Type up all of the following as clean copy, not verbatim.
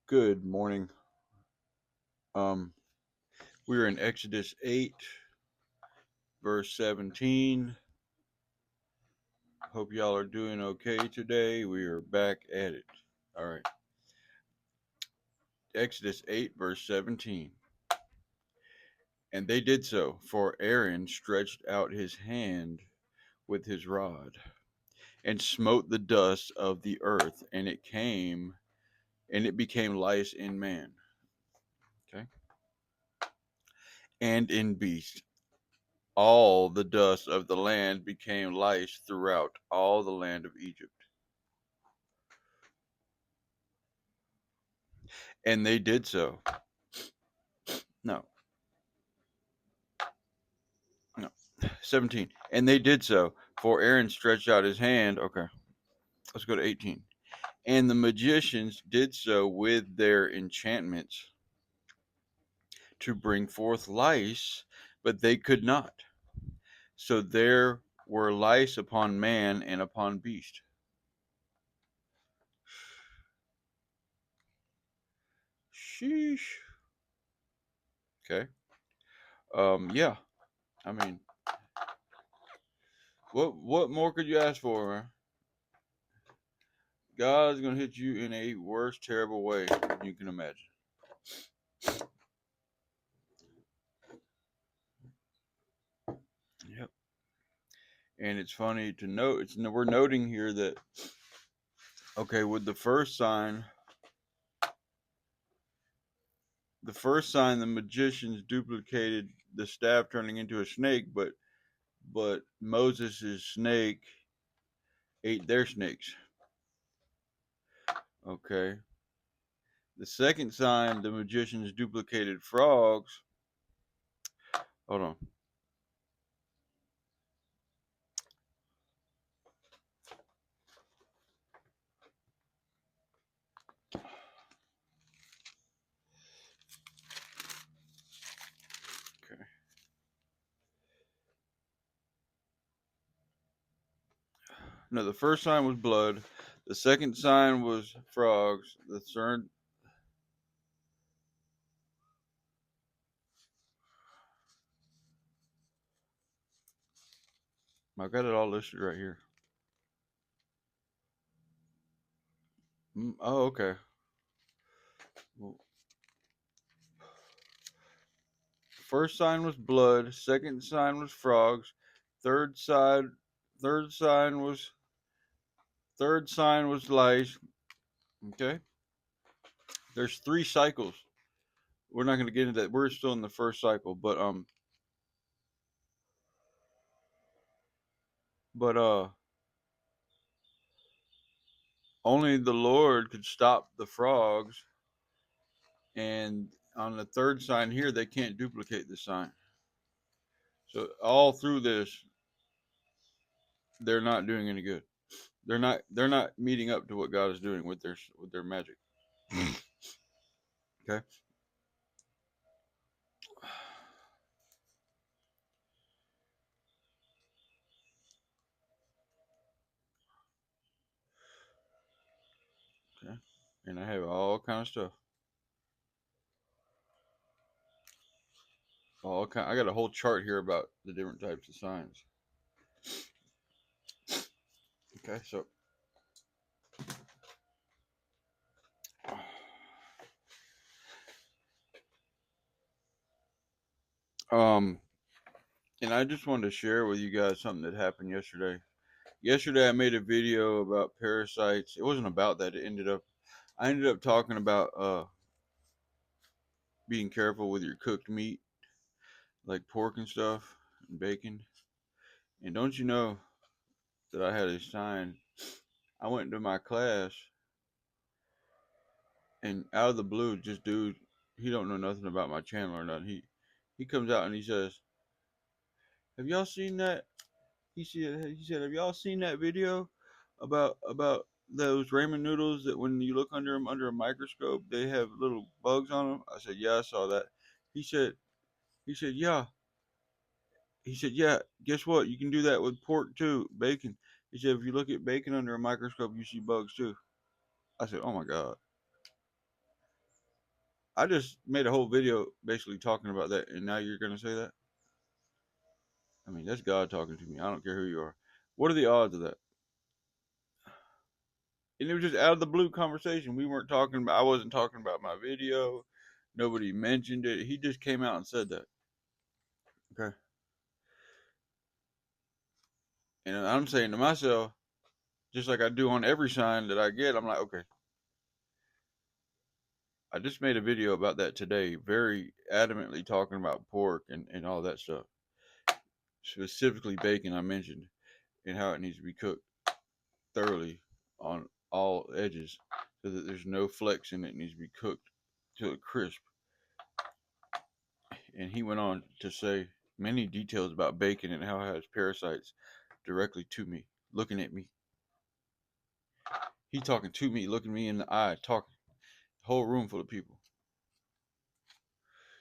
Good morning. Um, we're in Exodus 8, verse 17. Hope y'all are doing okay today. We are back at it. All right. Exodus 8, verse 17. And they did so, for Aaron stretched out his hand with his rod and smote the dust of the earth, and it became lice in man. Okay. And in beast. All the dust of the land became lice throughout all the land of Egypt. And they did so. No, no. 17. And they did so, for Aaron stretched out his hand. Okay, let's go to 18. And the magicians did so with their enchantments to bring forth lice, but they could not. So there were lice upon man and upon beast. Sheesh. Okay. Yeah. I mean, what more could you ask for, man? God is gonna hit you in a worse, terrible way than you can imagine. Yep. And it's funny to note. We're noting here that okay, with the first sign, the magicians duplicated the staff turning into a snake, but Moses' snake ate their snakes. Okay. The second sign, the magicians duplicated frogs. Hold on. Okay. No, the first sign was blood. The second sign was frogs. The third. I got it all listed right here. Oh, okay. Well, first sign was blood. Second sign was frogs. Third sign. Third sign was. Third sign was lice. Okay. There's 3 cycles. We're not going to get into that. We're still in the first cycle, but only the Lord could stop the frogs. And on the third sign here, they can't duplicate the sign. So all through this, they're not doing any good. They're not meeting up to what God is doing with their magic. Okay. Okay. And I have all kind of stuff. I got a whole chart here about the different types of signs. Okay, so um and I just wanted to share with you guys something that happened yesterday. Yesterday I made a video about parasites. It wasn't about that. I ended up talking about being careful with your cooked meat, like pork and stuff and bacon. And don't you know that I had a sign? I went to my class, and out of the blue, just dude, he don't know nothing about my channel or nothing. He comes out and he says, "Have y'all seen that?" He said, "Have y'all seen that video about those ramen noodles that when you look under them under a microscope, they have little bugs on them?" I said, "Yeah, I saw that." He said, "Yeah." He said, "Yeah, guess what? You can do that with pork too, bacon." He said, "If you look at bacon under a microscope, you see bugs too." I said, "Oh my God." I just made a whole video basically talking about that, and now you're gonna say that? I mean, that's God talking to me. I don't care who you are. What are the odds of that? And it was just out of the blue conversation. We weren't talking about. I wasn't talking about my video. Nobody mentioned it. He just came out and said that. Okay. And I'm saying to myself, just like I do on every sign that I get, I'm like, okay. I just made a video about that today, very adamantly talking about pork and all that stuff. Specifically bacon, I mentioned, and how it needs to be cooked thoroughly on all edges so that there's no flecks in it. It needs to be cooked to a crisp. And he went on to say many details about bacon and how it has parasites directly to me, looking at me. He talking to me, looking me in the eye, talking. Whole room full of people.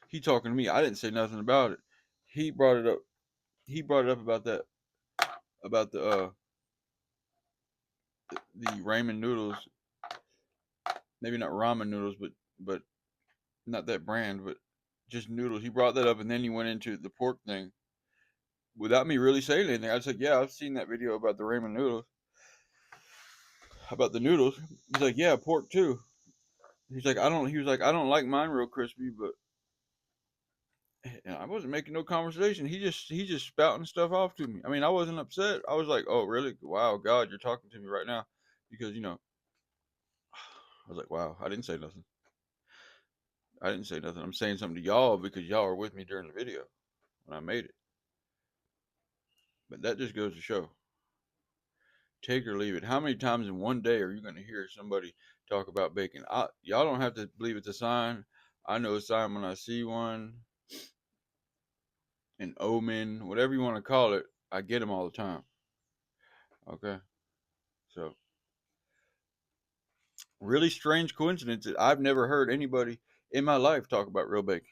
He talking to me. I didn't say nothing about it. He brought it up. He brought it up about that, about the ramen noodles. Maybe not ramen noodles, but not that brand, but just noodles. He brought that up, and then he went into the pork thing without me really saying anything. I said, "Yeah, I've seen that video about the ramen noodles, about the noodles." He's like, "Yeah, pork too." He's like, "I don't." He was like, "I don't like mine real crispy," but I wasn't making no conversation. He just spouting stuff off to me. I mean, I wasn't upset. I was like, "Oh, really? Wow, God, you're talking to me right now," because I was like, "Wow, I didn't say nothing. I didn't say nothing. I'm saying something to y'all because y'all are with me during the video when I made it." But that just goes to show, take or leave it. How many times in one day are you going to hear somebody talk about bacon? Y'all don't have to believe it's a sign. I know a sign when I see one, an omen, whatever you want to call it. I get them all the time. Okay, so really strange coincidence that I've never heard anybody in my life talk about real bacon.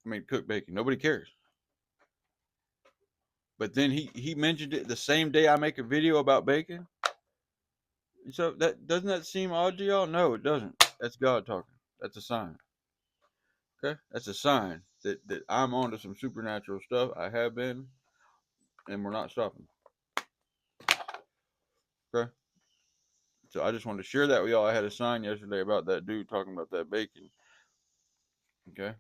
I mean, cooked bacon. Nobody cares. But then he mentioned it the same day I make a video about bacon. So that doesn't that seem odd to y'all? No, it doesn't. That's God talking. That's a sign. Okay, that's a sign that I'm onto some supernatural stuff. I have been, and we're not stopping. Okay, so I just wanted to share that with y'all. I had a sign yesterday about that dude talking about that bacon. Okay,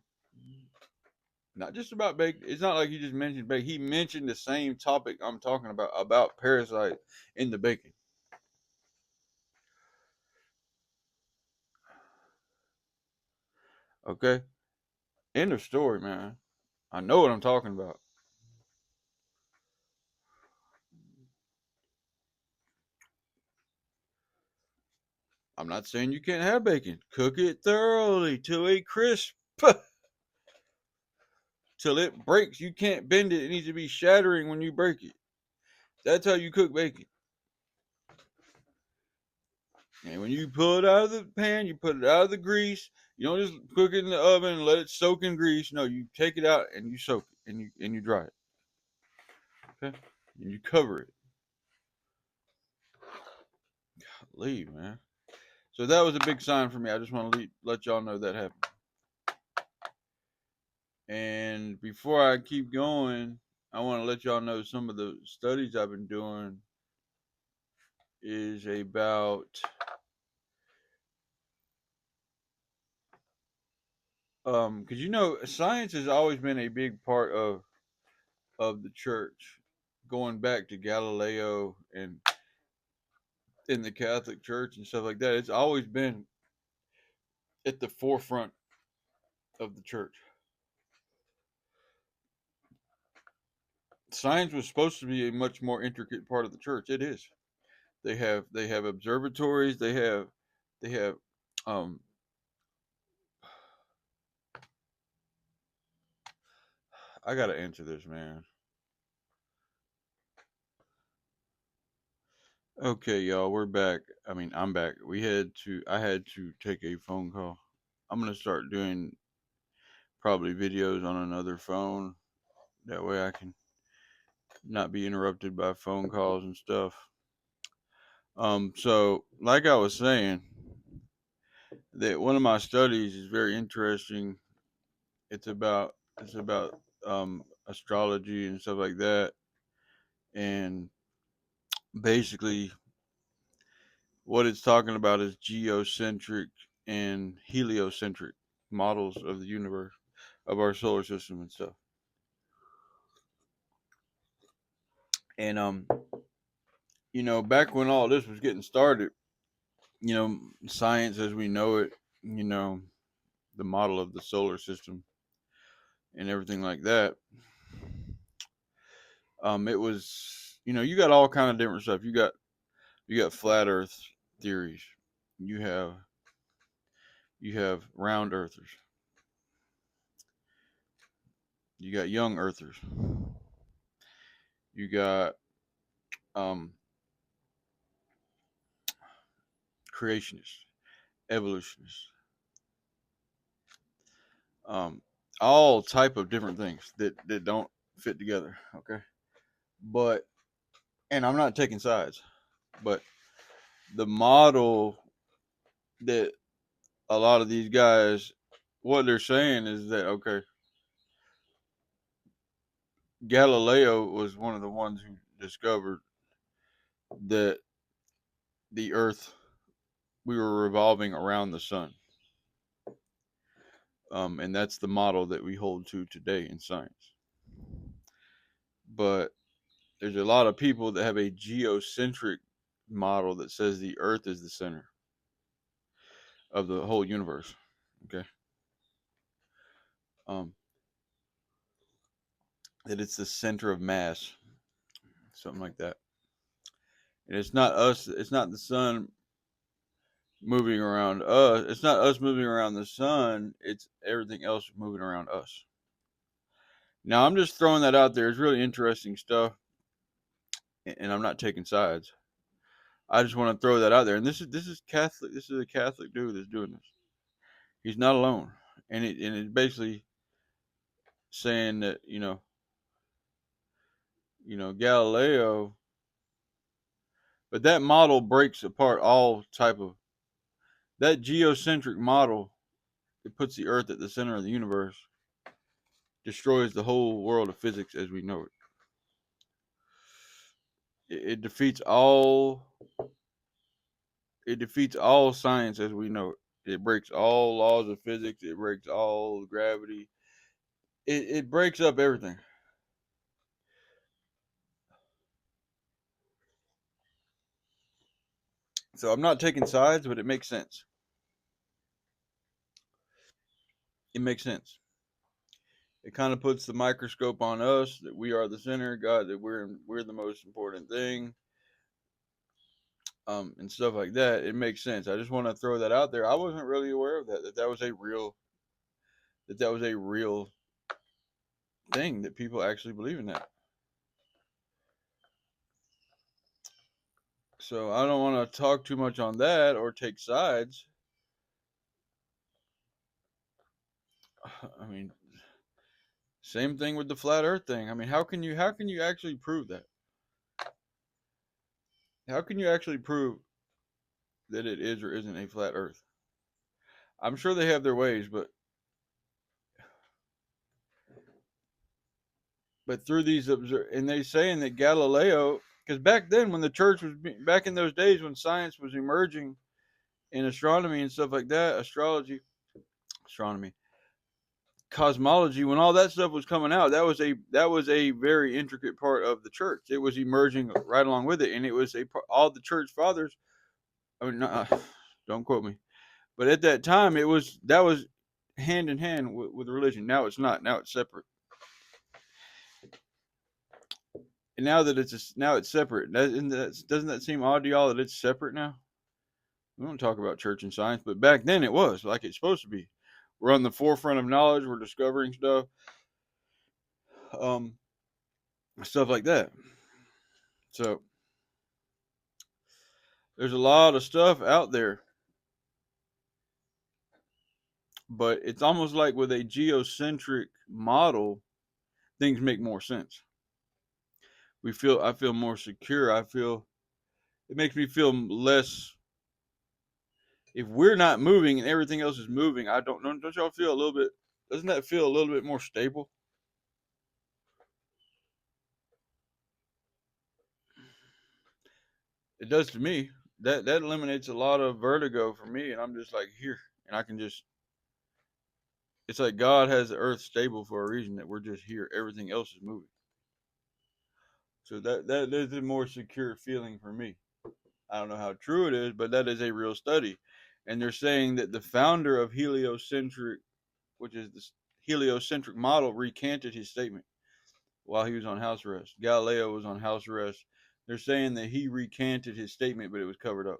not just about bacon. It's not like he just mentioned bacon. He mentioned the same topic I'm talking about parasite in the bacon. Okay, end of story, man. I know what I'm talking about. I'm not saying you can't have bacon. Cook it thoroughly to a crisp. Till it breaks. You can't bend it. It needs to be shattering when you break it. That's how you cook bacon. And when you pull it out of the pan, you put it out of the grease. You don't just cook it in the oven and let it soak in grease. No, you take it out and you soak it and you dry it. Okay? And you cover it. Leave, man. So that was a big sign for me. I just want to let y'all know that happened. And before I keep going, I want to let y'all know some of the studies I've been doing is about because science has always been a big part of the church, going back to Galileo and in the Catholic Church and stuff like that. It's always been at the forefront of the church. Science was supposed to be a much more intricate part of the church. It is. They have observatories. They have um I gotta answer this, man. Okay, y'all, we're back. I mean, I'm back. I had to take a phone call. I'm gonna start doing probably videos on another phone. That way I can not be interrupted by phone calls and stuff. So like I was saying, that one of my studies is very interesting. It's about astrology and stuff like that, and basically what it's talking about is geocentric and heliocentric models of the universe, of our solar system and stuff. And back when all this was getting started, science as we know it, the model of the solar system and everything like that, it was, you got all kind of different stuff. You got flat earth theories. You have round earthers. You got young earthers. You got um creationists, evolutionists, um all type of different things that don't fit together, okay? But and I'm not taking sides, but the model that a lot of these guys, what they're saying is that, okay, Galileo was one of the ones who discovered that the earth, we were revolving around the sun. And that's the model that we hold to today in science. But there's a lot of people that have a geocentric model that says the earth is the center of the whole universe. Okay. um that it's the center of mass, something like that. And it's not us, it's not the sun moving around us, it's not us moving around the sun, it's everything else moving around us. Now I'm just throwing that out there. It's really interesting stuff, and I'm not taking sides. I just want to throw that out there. And this is Catholic. This is a Catholic dude that's doing this. He's not alone, and it's basically saying that Galileo, but that model breaks apart all type of that geocentric model. It puts the Earth at the center of the universe, destroys the whole world of physics as we know it. It defeats all. It defeats all science as we know it. It breaks all laws of physics. It breaks all gravity. It breaks up everything. So I'm not taking sides, but it makes sense. It makes sense. It kind of puts the microscope on us, that we are the center, God, that we're the most important thing, and stuff like that. It makes sense. I just want to throw that out there. I wasn't really aware of that was a real thing, that people actually believe in that. So I don't want to talk too much on that or take sides. I mean, same thing with the flat Earth thing. I mean, how can you actually prove that? How can you actually prove that it is or isn't a flat Earth? I'm sure they have their ways, but through these and they saying that Galileo, because back then when the church was back in those days when science was emerging in astronomy and stuff like that, astronomy, cosmology, when all that stuff was coming out, that was a very intricate part of the church. It was emerging right along with it, and it was all the church fathers. I mean, don't quote me, but at that time, that was hand in hand with religion. Now it's not. Now it's separate. And now it's separate. Doesn't that seem odd to y'all that it's separate now? We don't talk about church and science, but back then it was like it's supposed to be. We're on the forefront of knowledge. We're discovering stuff, um, stuff like that. So there's a lot of stuff out there, but it's almost like with a geocentric model, things make more sense. I feel more secure. It makes me feel less If we're not moving and everything else is moving, I don't know. Don't y'all feel a little bit? Doesn't that feel a little bit more stable? It does to me. That eliminates a lot of vertigo for me, and I'm just like here, and I can just. It's like God has the earth stable for a reason, that we're just here. Everything else is moving. So that is a more secure feeling for me. I don't know how true it is, but that is a real study. And they're saying that the founder of heliocentric, which is the heliocentric model, recanted his statement while he was on house arrest. Galileo was on house arrest. They're saying that he recanted his statement, but it was covered up.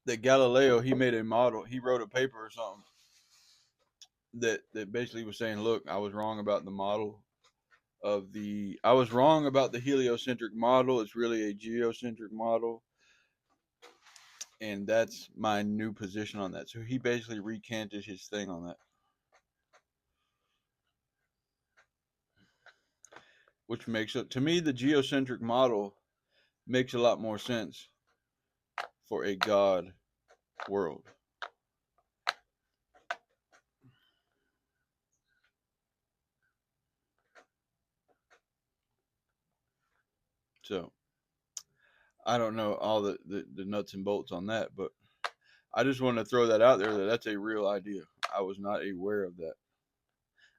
That Galileo, he made a model, he wrote a paper or something that basically was saying, look, I was wrong about the model I was wrong about the heliocentric model. It's really a geocentric model. And that's my new position on that. So he basically recanted his thing on that. Which makes it, to me, the geocentric model makes a lot more sense for a God world. So I don't know all the nuts and bolts on that, but I just want to throw that out there, that that's a real idea. I was not aware of that.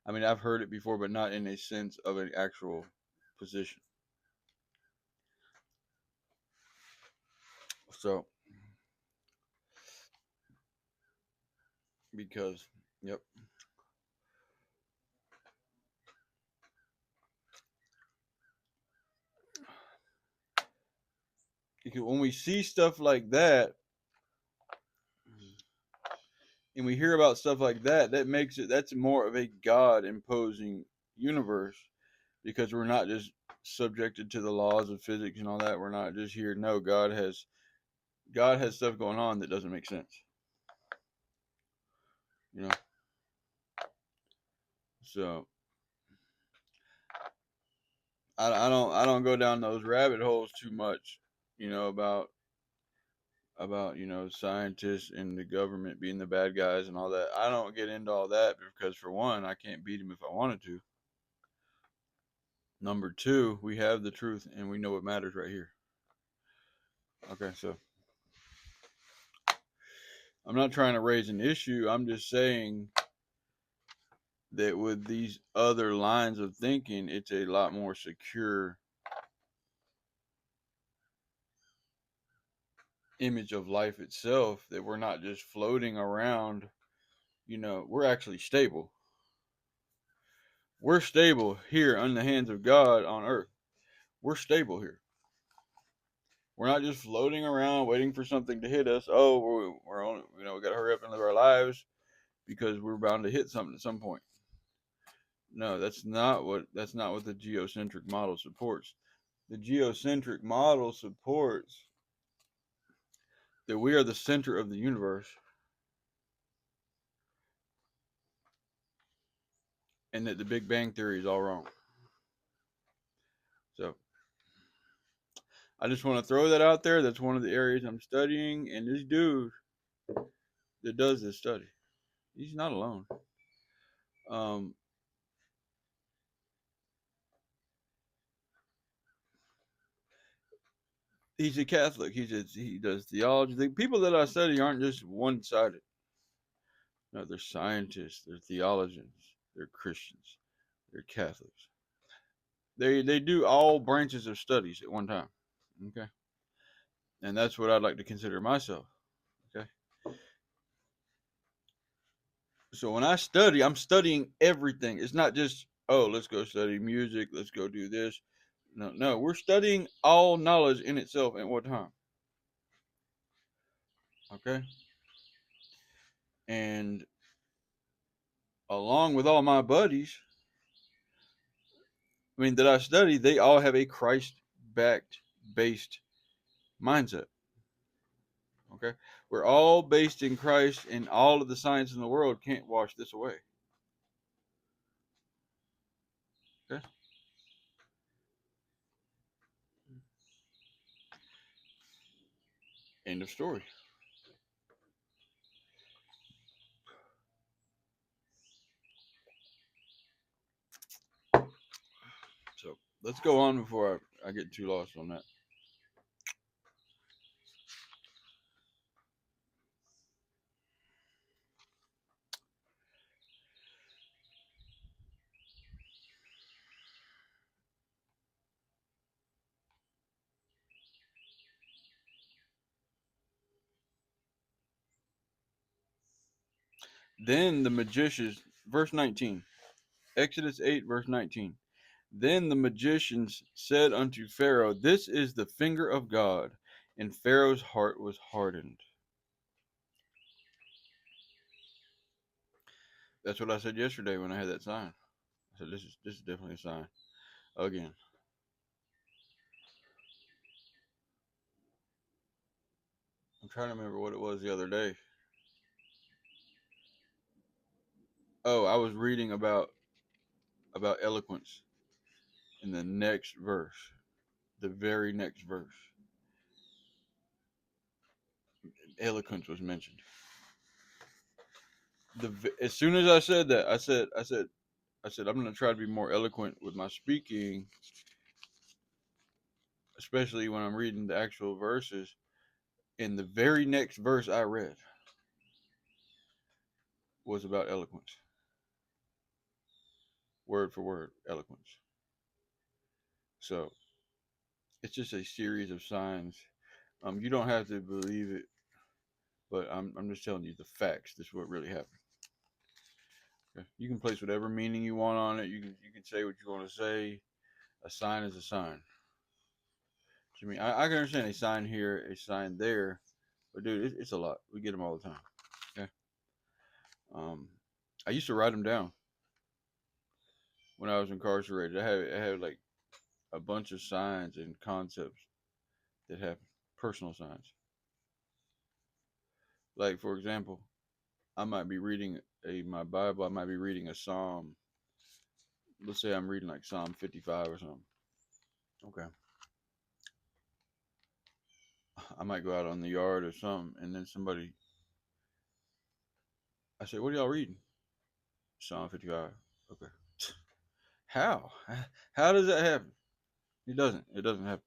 I mean, I've heard it before, but not in a sense of an actual position. So, because, yep. Because when we see stuff like that, and we hear about stuff like that, that makes it, that's more of a God imposing universe, because we're not just subjected to the laws of physics and all that. We're not just here. No, God has stuff going on that doesn't make sense. You know. So I don't go down those rabbit holes too much, about scientists and the government being the bad guys and all that. I don't get into all that because, for one, I can't beat them if I wanted to. Number two, we have the truth and we know what matters right here. Okay, so I'm not trying to raise an issue. I'm just saying that with these other lines of thinking, it's a lot more secure image of life itself, that we're not just floating around. We're actually stable. We're stable here in the hands of God on earth. We're stable here. We're not just floating around waiting for something to hit us. Oh, we're on, we got to hurry up and live our lives because we're bound to hit something at some point. No, that's not what the geocentric model supports. The geocentric model supports that we are the center of the universe, and that the Big Bang Theory is all wrong. So I just want to throw that out there. That's one of the areas I'm studying, and this dude that does this study, he's not alone. He's a Catholic. He does theology. The people that I study aren't just one-sided. No, they're scientists. They're theologians. They're Christians. They're Catholics. They do all branches of studies at one time. Okay, and that's what I'd like to consider myself. Okay, so when I study, I'm studying everything. It's not just, oh, let's go study music. Let's go do this. No, we're studying all knowledge in itself at one time. Okay, and along with all my buddies, that I study, they all have a Christ-backed based mindset. Okay, we're all based in Christ, and all of the science in the world can't wash this away. Okay, End of story. So let's go on before I get too lost on that. Then the magicians, verse 19, Exodus 8, verse 19. Then the magicians said unto Pharaoh, This is the finger of God. And Pharaoh's heart was hardened. That's what I said yesterday when I had that sign. I said, this is definitely a sign. Again. I'm trying to remember what it was the other day. Oh, I was reading about eloquence in the next verse. The very next verse. Eloquence was mentioned. As soon as I said that, I said I'm going to try to be more eloquent with my speaking, especially when I'm reading the actual verses. And the very next verse I read was about eloquence. Word for word, eloquence. So it's just a series of signs. You don't have to believe it, but I'm just telling you the facts. This is what really happened. Okay? You can place whatever meaning you want on it. You can say what you want to say. A sign is a sign. I mean, I can understand a sign here, a sign there, but dude, it's a lot. We get them all the time. Okay. I used to write them down when I was incarcerated. I had like a bunch of signs and concepts that happen. Personal signs. Like for example, I might be reading my Bible. I might be reading a Psalm. Let's say I'm reading like Psalm 55 or something. Okay. I might go out on the yard or something, and then somebody. I say, "What are y'all reading?" Psalm 55. Okay. How? How does that happen? It doesn't. It doesn't happen.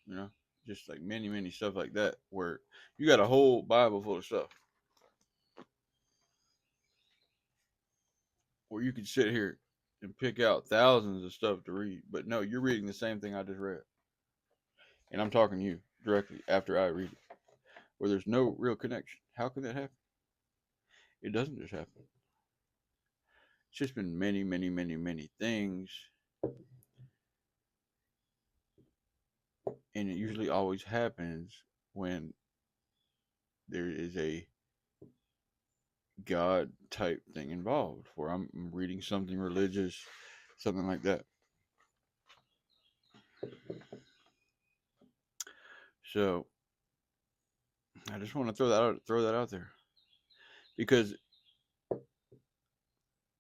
You know, just like many stuff like that, where you got a whole Bible full of stuff, where you could sit here and pick out thousands of stuff to read, but no, you're reading the same thing I just read, and I'm talking to you directly after I read it, where there's no real connection. How can that happen? It doesn't just happen. It's just been many things, and it usually always happens when there is a God type thing involved, where I'm reading something religious, something like that. So I just want to throw that out there, because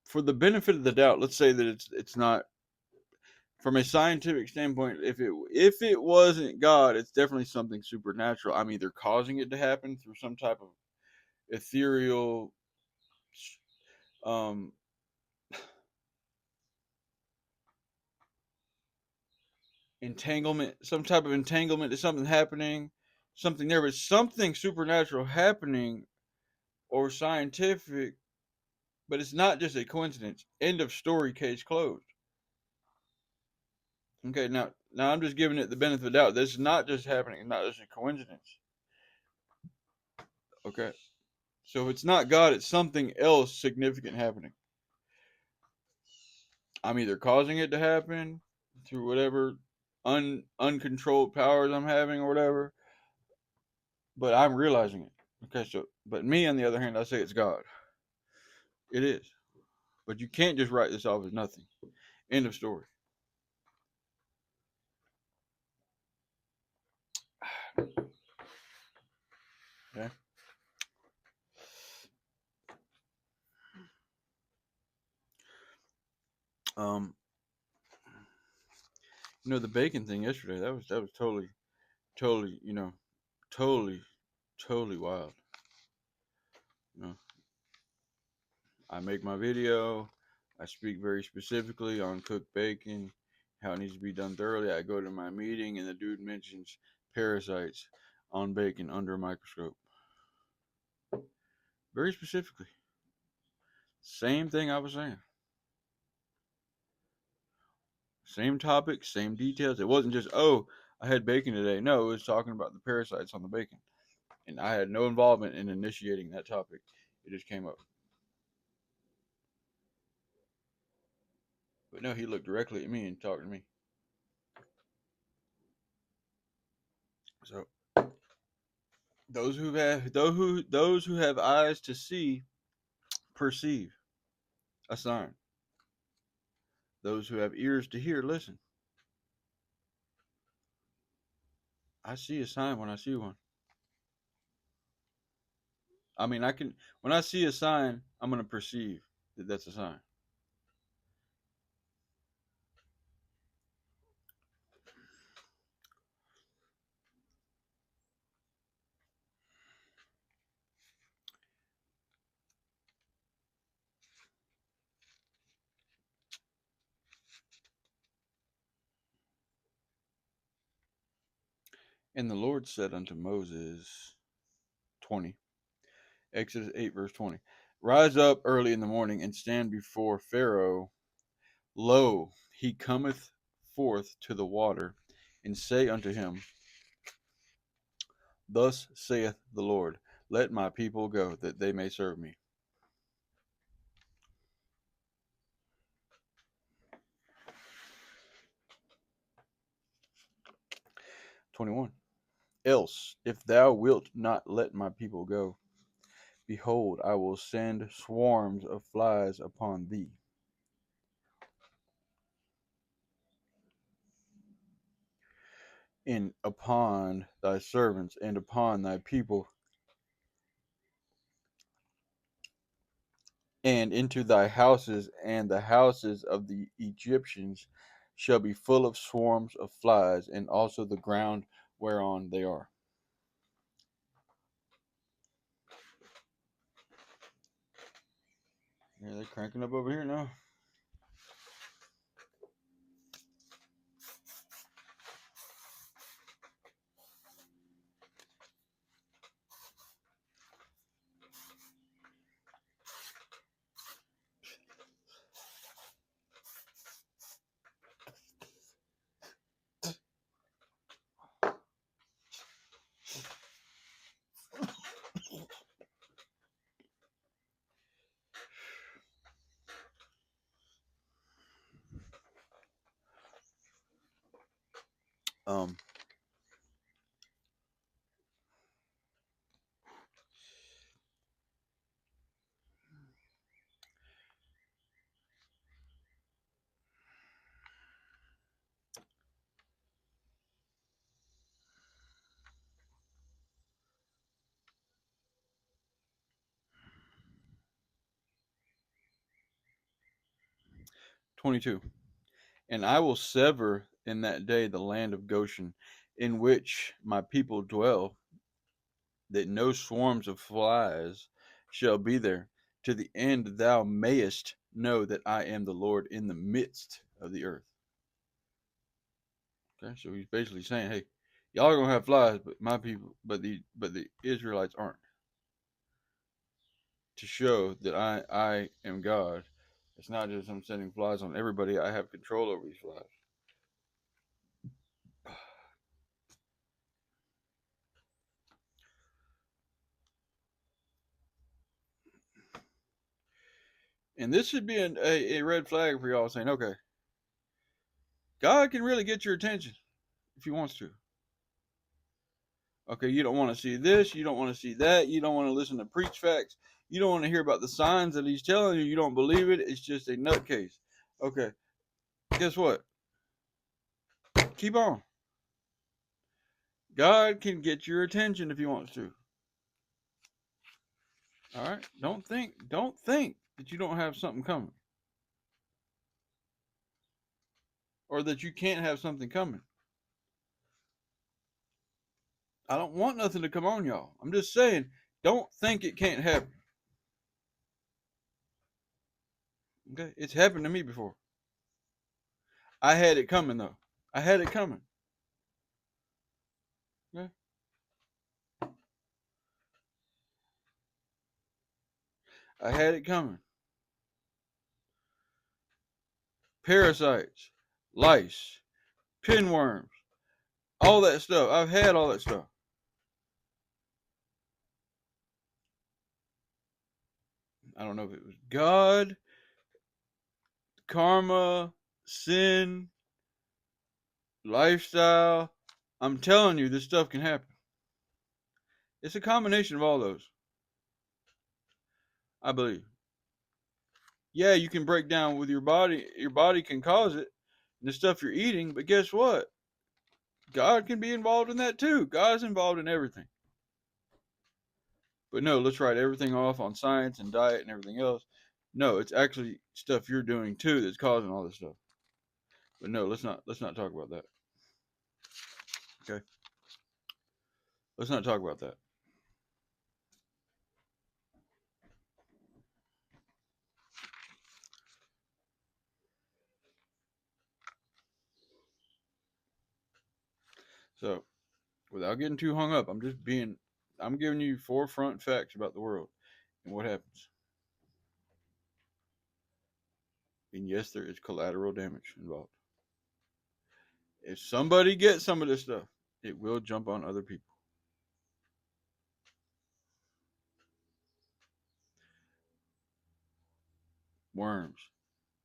for the benefit of the doubt, let's say that it's not from a scientific standpoint. If it wasn't God, it's definitely something supernatural. I'm either causing it to happen through some type of ethereal um entanglement, some type of entanglement to something happening, something there was something supernatural happening or scientific, but it's not just a coincidence. End of story, case closed. Okay, now I'm just giving it the benefit of the doubt. This is not just happening, it's not just a coincidence. Okay. So if it's not God, it's something else significant happening. I'm either causing it to happen through whatever uncontrolled powers I'm having or whatever, but I'm realizing it. Okay, so but me on the other hand, I say it's God. It is. But you can't just write this off as nothing. End of story. Okay. Um, the bacon thing yesterday, that was totally totally, totally, totally wild. You know, I make my video. I speak very specifically on cooked bacon, how it needs to be done thoroughly. I go to my meeting, and the dude mentions parasites on bacon under a microscope. Very specifically. Same thing I was saying. Same topic, same details. It wasn't just, oh, I had bacon today. No, it was talking about the parasites on the bacon. And I had no involvement in initiating that topic. It just came up. But no, he looked directly at me and talked to me. So those who have eyes to see perceive a sign. Those who have ears to hear listen. I see a sign when I see one. I mean, when I see a sign, I'm going to perceive that that's a sign. And the Lord said unto Moses, 20, Exodus 8, verse 20, rise up early in the morning and stand before Pharaoh. Lo, he cometh forth to the water, and say unto him, thus saith the Lord, let my people go, that they may serve me. (21) Else, if thou wilt not let my people go, behold, I will send swarms of flies upon thee, and upon thy servants, and upon thy people, and into thy houses, and the houses of the Egyptians shall be full of swarms of flies, and also the ground whereon they are. Yeah, they're cranking up over here now. Um, 22. And I will sever in that day the land of Goshen, in which my people dwell, that no swarms of flies shall be there, to the end thou mayest know that I am the Lord in the midst of the earth. Okay, so he's basically saying, hey, y'all are gonna have flies, but my people, but the Israelites aren't. To show that I am God. It's not just I'm sending flies on everybody. I have control over these flies. And this should be a red flag for y'all saying, okay, God can really get your attention if he wants to. Okay, you don't want to see this, you don't want to see that, you don't want to listen to preach facts, you don't want to hear about the signs that he's telling you, you don't believe it, it's just a nutcase. Okay, guess what? Keep on. God can get your attention if he wants to. All right? Don't think that you don't have something coming. Or that you can't have something coming. I don't want nothing to come on y'all. I'm just saying, don't think it can't happen. Okay? It's happened to me before. I had it coming though. I had it coming. Okay? I had it coming. Parasites, lice, pinworms, all that stuff. I've had all that stuff. I don't know if it was God, karma, sin, lifestyle. I'm telling you, this stuff can happen. It's a combination of all those, I believe. Yeah, you can break down with your body. Your body can cause it, the stuff you're eating, but guess what? God can be involved in that too. God's involved in everything. But no, let's write everything off on science and diet and everything else. No, it's actually stuff you're doing too that's causing all this stuff. But no, let's not talk about that. Okay? Let's not talk about that. So, without getting too hung up, I'm giving you forefront facts about the world and what happens. And yes, there is collateral damage involved. If somebody gets some of this stuff, it will jump on other people. Worms,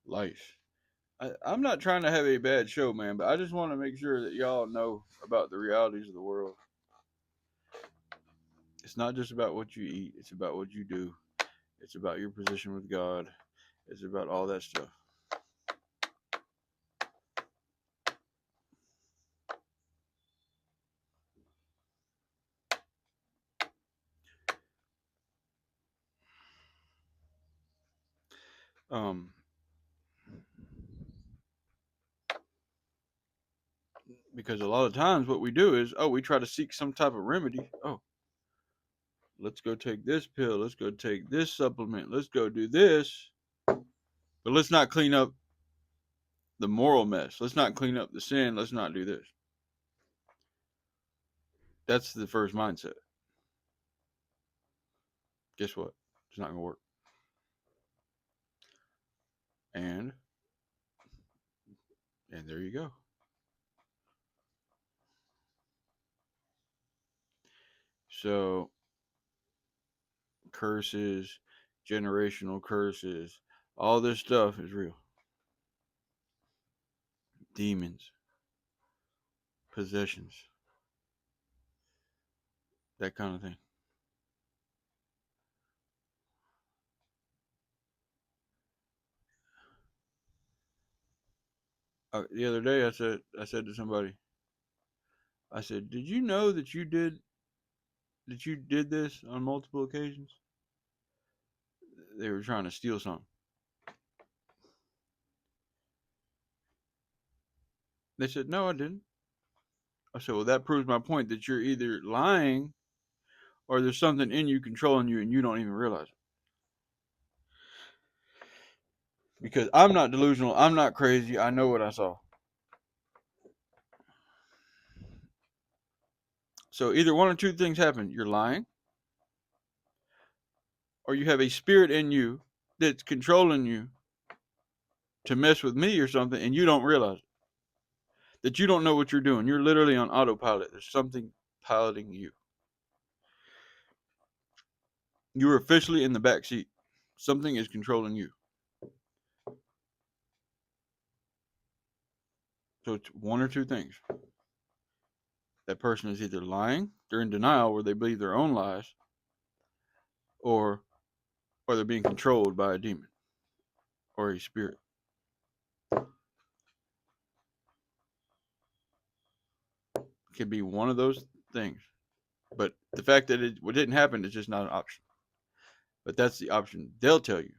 lice. I'm not trying to have a bad show, man, but I just want to make sure that y'all know about the realities of the world. It's not just about what you eat, it's about what you do. It's about your position with God. It's about all that stuff. Um, because a lot of times what we do is, we try to seek some type of remedy. Oh, let's go take this pill. Let's go take this supplement. Let's go do this. But let's not clean up the moral mess. Let's not clean up the sin. Let's not do this. That's the first mindset. Guess what? It's not going to work. And there you go. So, curses, generational curses, all this stuff is real. Demons, possessions, that kind of thing. The other day, I said to somebody, I said, "Did you know that you did this on multiple occasions?" They were trying to steal something. They said, "No, I didn't." I said, "Well, that proves my point that you're either lying or there's something in you controlling you and you don't even realize it." Because I'm not delusional, I'm not crazy, I know what I saw. So either one or two things happen. You're lying, or you have a spirit in you that's controlling you to mess with me or something, and you don't realize it. That you don't know what you're doing. You're literally on autopilot. There's something piloting you. You're officially in the back seat. Something is controlling you. So it's one or two things. That person is either lying, they're in denial where they believe their own lies, or they're being controlled by a demon or a spirit. It could be one of those things. But the fact that it didn't happen is just not an option. But that's the option they'll tell you.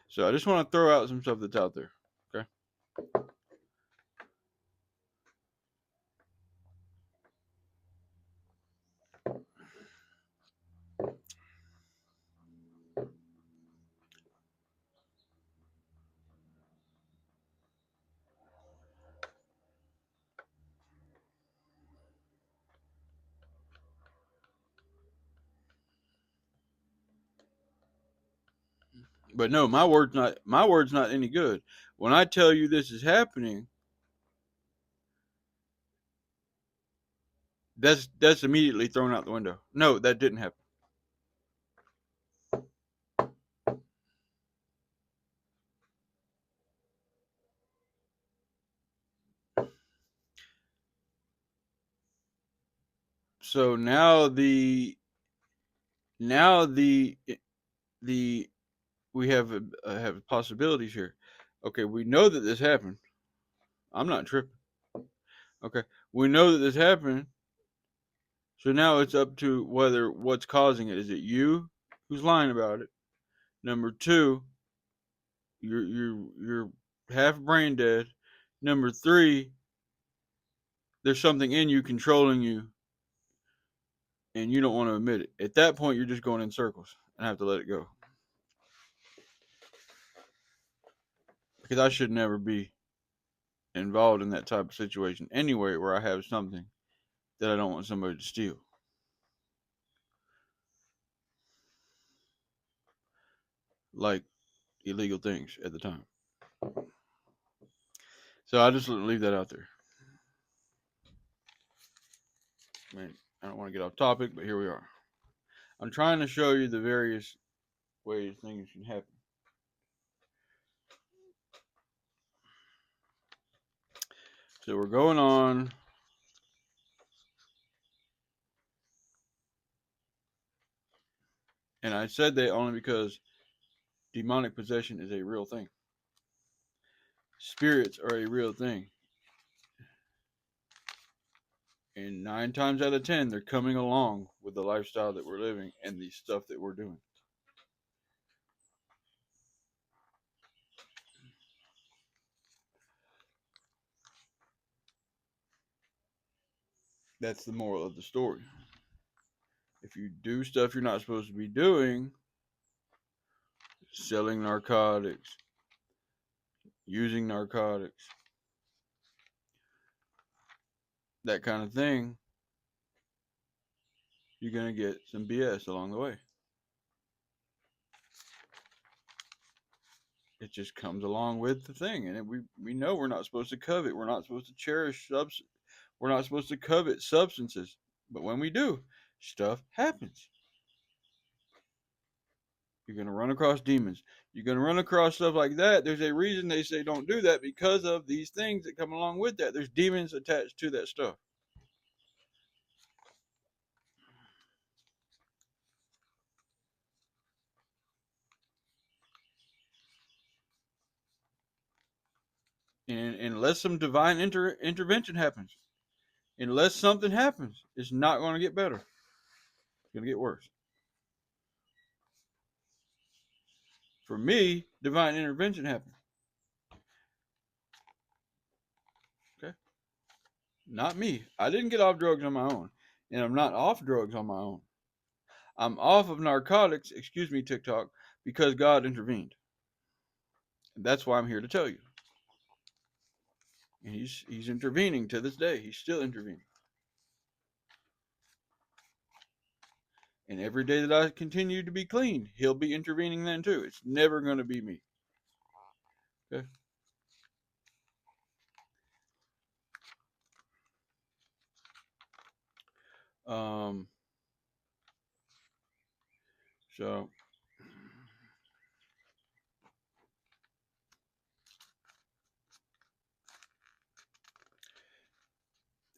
So I just want to throw out some stuff that's out there. Okay. But no, my word's not any good. When I tell you this is happening, that's immediately thrown out the window. No, that didn't happen. So the we have possibilities here. Okay, we know that this happened. I'm not tripping. Okay, we know that this happened. So now it's up to whether what's causing it. Is it you who's lying about it? Number two, you're half brain dead. Number three, there's something in you controlling you, and you don't want to admit it. At that point, you're just going in circles and have to let it go. Because I should never be involved in that type of situation anyway, where I have something that I don't want somebody to steal. Like illegal things at the time. So I just leave that out there. I mean, I don't want to get off topic, but here we are. I'm trying to show you the various ways things can happen. So we're going on. And I said that only because demonic possession is a real thing. Spirits are a real thing. And 9 times out of 10, they're coming along with the lifestyle that we're living and the stuff that we're doing. That's the moral of the story. If you do stuff you're not supposed to be doing, selling narcotics, using narcotics, that kind of thing, you're going to get some BS along the way. It just comes along with the thing. And we know we're not supposed to covet. We're not supposed to cherish we're not supposed to covet substances. But when we do, stuff happens. You're going to run across demons. You're going to run across stuff like that. There's a reason they say don't do that, because of these things that come along with that. There's demons attached to that stuff. And unless some divine intervention happens, unless something happens, it's not going to get better. It's going to get worse. For me, divine intervention happened. Okay? Not me. I didn't get off drugs on my own. And I'm not off drugs on my own. I'm off of narcotics, excuse me, TikTok, because God intervened. And that's why I'm here to tell you. And he's intervening to this day. He's still intervening. And every day that I continue to be clean, he'll be intervening then too. It's never going to be me. Okay? So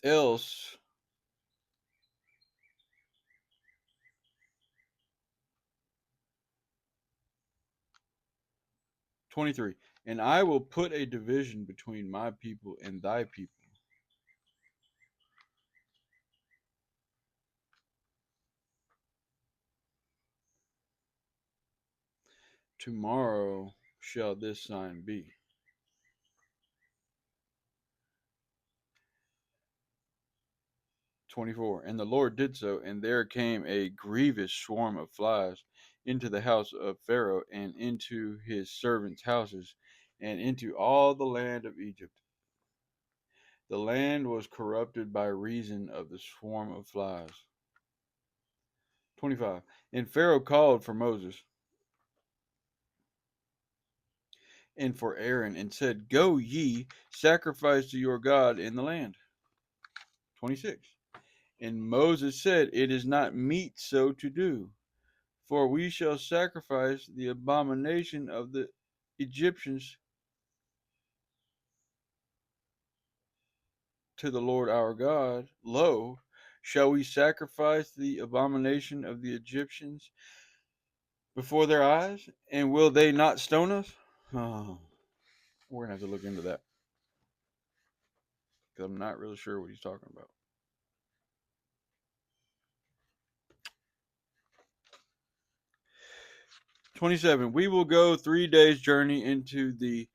else 23. And I will put a division between my people and thy people. Tomorrow shall this sign be. 24. And the Lord did so, and there came a grievous swarm of flies into the house of Pharaoh, and into his servants' houses, and into all the land of Egypt. The land was corrupted by reason of the swarm of flies. 25. And Pharaoh called for Moses and for Aaron, and said, Go ye, sacrifice to your God in the land. 26. And Moses said, It is not meet so to do, for we shall sacrifice the abomination of the Egyptians to the Lord our God. Lo, shall we sacrifice the abomination of the Egyptians before their eyes? And will they not stone us? Oh, we're going to have to look into that, because I'm not really sure what he's talking about. 27. We will go 3 days' journey into the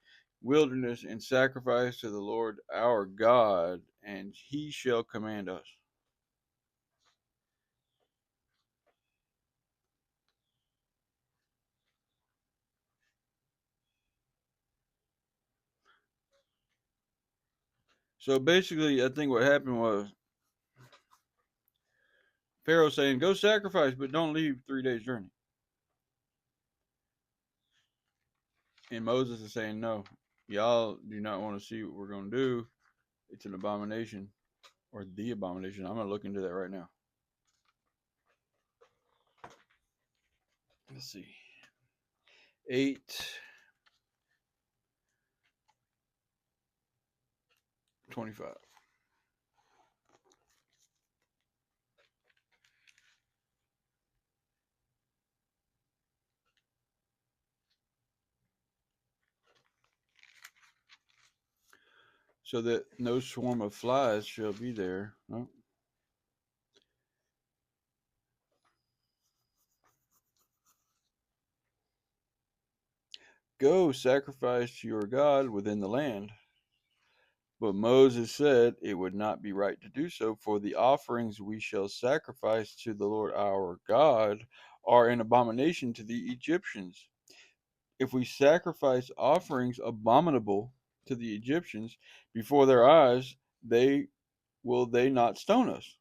wilderness and sacrifice to the Lord our God, and he shall command us. So basically, I think what happened was Pharaoh saying, Go sacrifice, but don't leave 3 days' journey. And Moses is saying, No, y'all do not want to see what we're going to do. It's an abomination, or the abomination. I'm going to look into that right now. Let's see. 8:25. So that no swarm of flies shall be there. Oh. Go sacrifice to your God within the land. But Moses said it would not be right to do so, for the offerings we shall sacrifice to the Lord our God are an abomination to the Egyptians. If we sacrifice offerings abominable to the Egyptians before their eyes, they not stone us?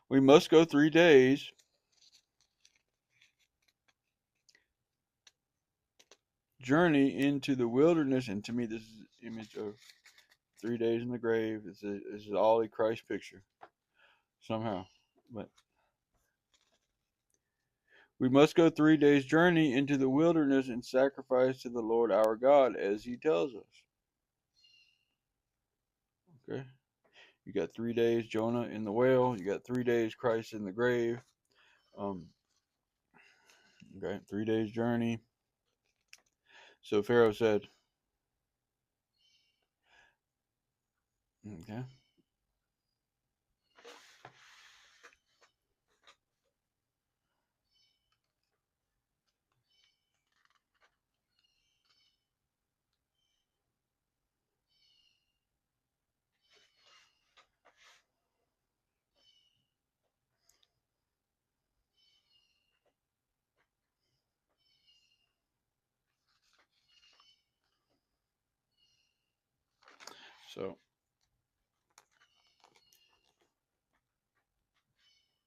We must go 3 days journey into the wilderness. And to me, this is an image of 3 days in the grave. This is all a Christ picture somehow. But we must go 3 days journey into the wilderness and sacrifice to the Lord our God as he tells us. Okay. You got 3 days Jonah in the whale. You got 3 days Christ in the grave. Okay, 3 days journey. So Pharaoh said, okay.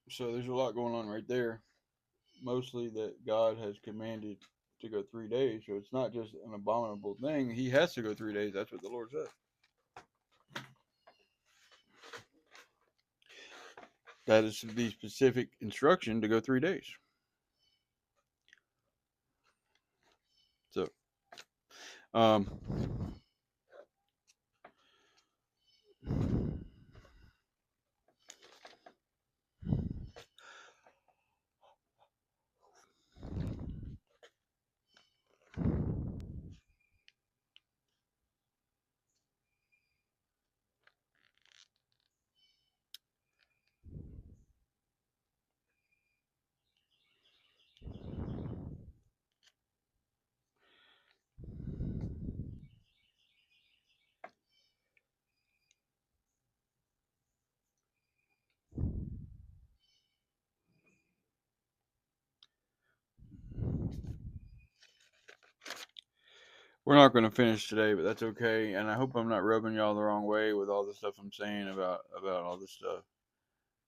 So there's a lot going on right there. Mostly that God has commanded to go 3 days. So it's not just an abominable thing. He has to go 3 days. That's what the Lord said. That is the specific instruction to go 3 days. So, we're not going to finish today, but that's okay. And I hope I'm not rubbing y'all the wrong way with all the stuff I'm saying about all this stuff.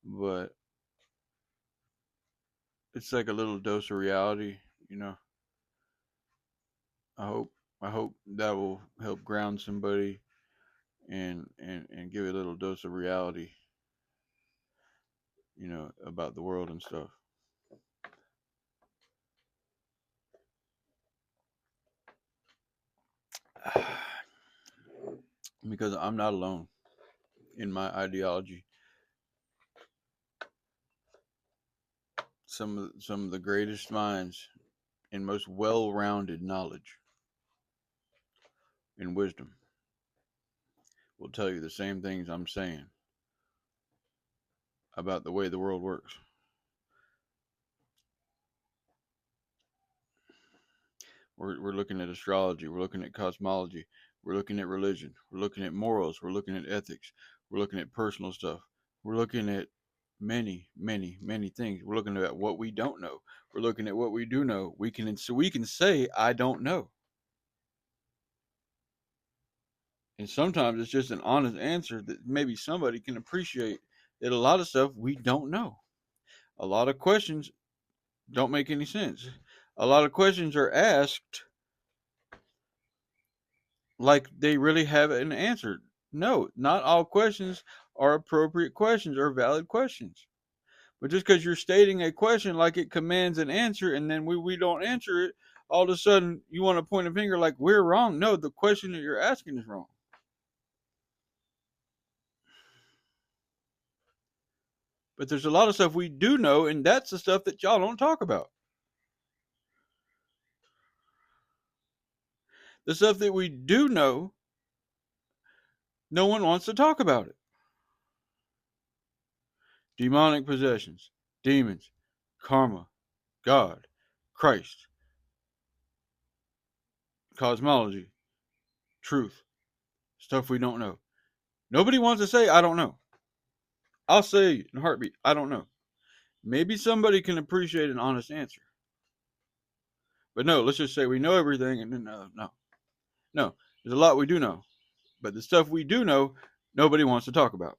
But it's like a little dose of reality, you know. I hope I hope that will help ground somebody and give it a little dose of reality, about the world and stuff. Because I'm not alone in my ideology. Some of the greatest minds and most well-rounded knowledge and wisdom will tell you the same things I'm saying about the way the world works. We're looking at astrology, we're looking at cosmology, we're looking at religion, we're looking at morals, we're looking at ethics, we're looking at personal stuff, we're looking at many, many, many things. We're looking at what we don't know. We're looking at what we do know. We can say I don't know. And sometimes it's just an honest answer that maybe somebody can appreciate that a lot of stuff we don't know. A lot of questions don't make any sense. A lot of questions are asked like they really have an answer. No, not all questions are appropriate questions or valid questions. But just because you're stating a question like it commands an answer and then we don't answer it, all of a sudden you want to point a finger like we're wrong. No, the question that you're asking is wrong. But there's a lot of stuff we do know, and that's the stuff that y'all don't talk about. The stuff that we do know, no one wants to talk about it. Demonic possessions, demons, karma, God, Christ, cosmology, truth, stuff we don't know. Nobody wants to say, I don't know. I'll say in a heartbeat, I don't know. Maybe somebody can appreciate an honest answer. But no, let's just say we know everything and then no. There's a lot we do know. But the stuff we do know, nobody wants to talk about.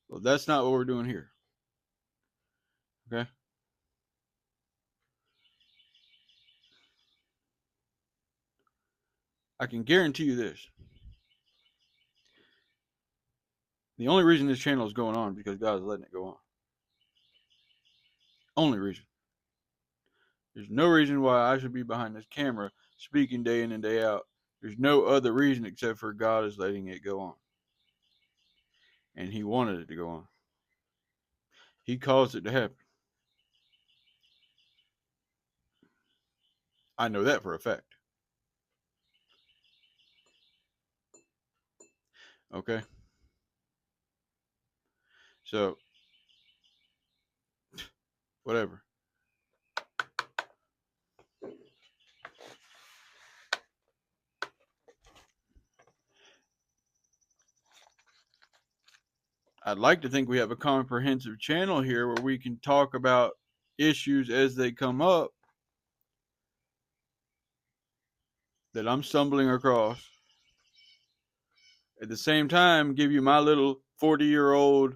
Well, that's not what we're doing here. Okay? I can guarantee you this. The only reason this channel is going on is because God is letting it go on. Only reason. There's no reason why I should be behind this camera speaking day in and day out. There's no other reason except for God is letting it go on. And He wanted it to go on. He caused it to happen. I know that for a fact. Okay? So, whatever. I'd like to think we have a comprehensive channel here where we can talk about issues as they come up that I'm stumbling across. At the same time, give you my little 40-year-old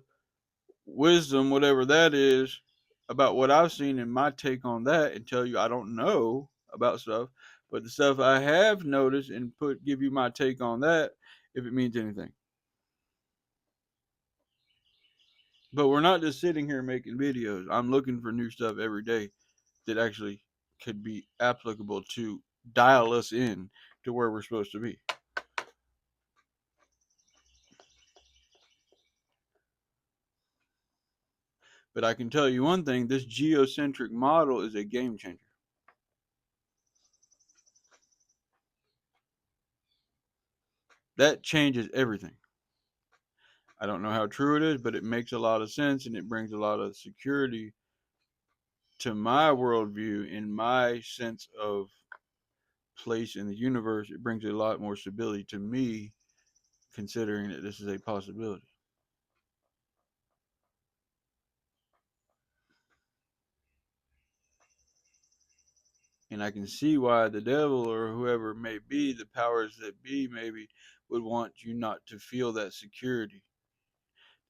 wisdom, whatever that is, about what I've seen and my take on that, and tell you I don't know about stuff, but the stuff I have noticed and give you my take on that, if it means anything. But we're not just sitting here making videos. I'm looking for new stuff every day that actually could be applicable to dial us in to where we're supposed to be. But I can tell you one thing, this geocentric model is a game changer. That changes everything. I don't know how true it is, but it makes a lot of sense and it brings a lot of security to my worldview and my sense of place in the universe. It brings a lot more stability to me, considering that this is a possibility. And I can see why the devil or whoever may be, the powers that be, maybe would want you not to feel that security.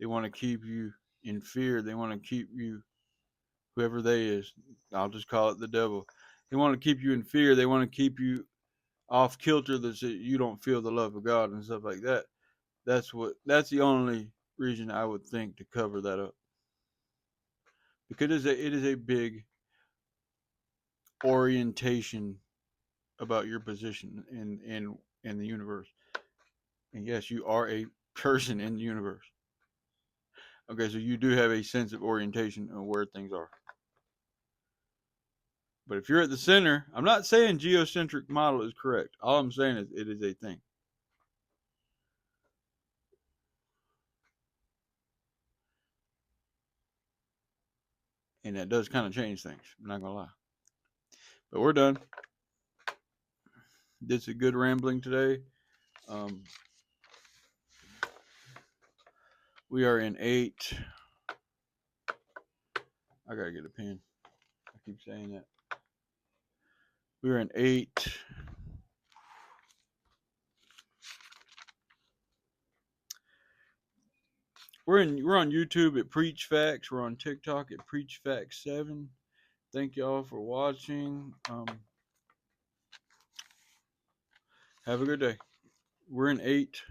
They want to keep you in fear. They want to keep you, whoever they is, I'll just call it the devil. They want to keep you in fear. They want to keep you off kilter that you don't feel the love of God and stuff like that. That's the only reason I would think to cover that up. Because it is a big orientation about your position in the universe. And yes, you are a person in the universe. Okay, so you do have a sense of orientation of where things are. But if you're at the center, I'm not saying geocentric model is correct. All I'm saying is it is a thing. And that does kind of change things. I'm not going to lie. But we're done. This is a good rambling today. We are in 8. I got to get a pen. I keep saying that. We're in 8. We're on YouTube at Preach Facts. We're on TikTok at Preach Facts 7. Thank y'all for watching. Have a good day. We're in 8.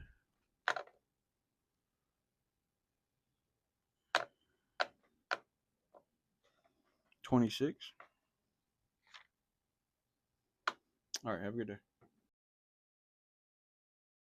$26. All right, have a good day.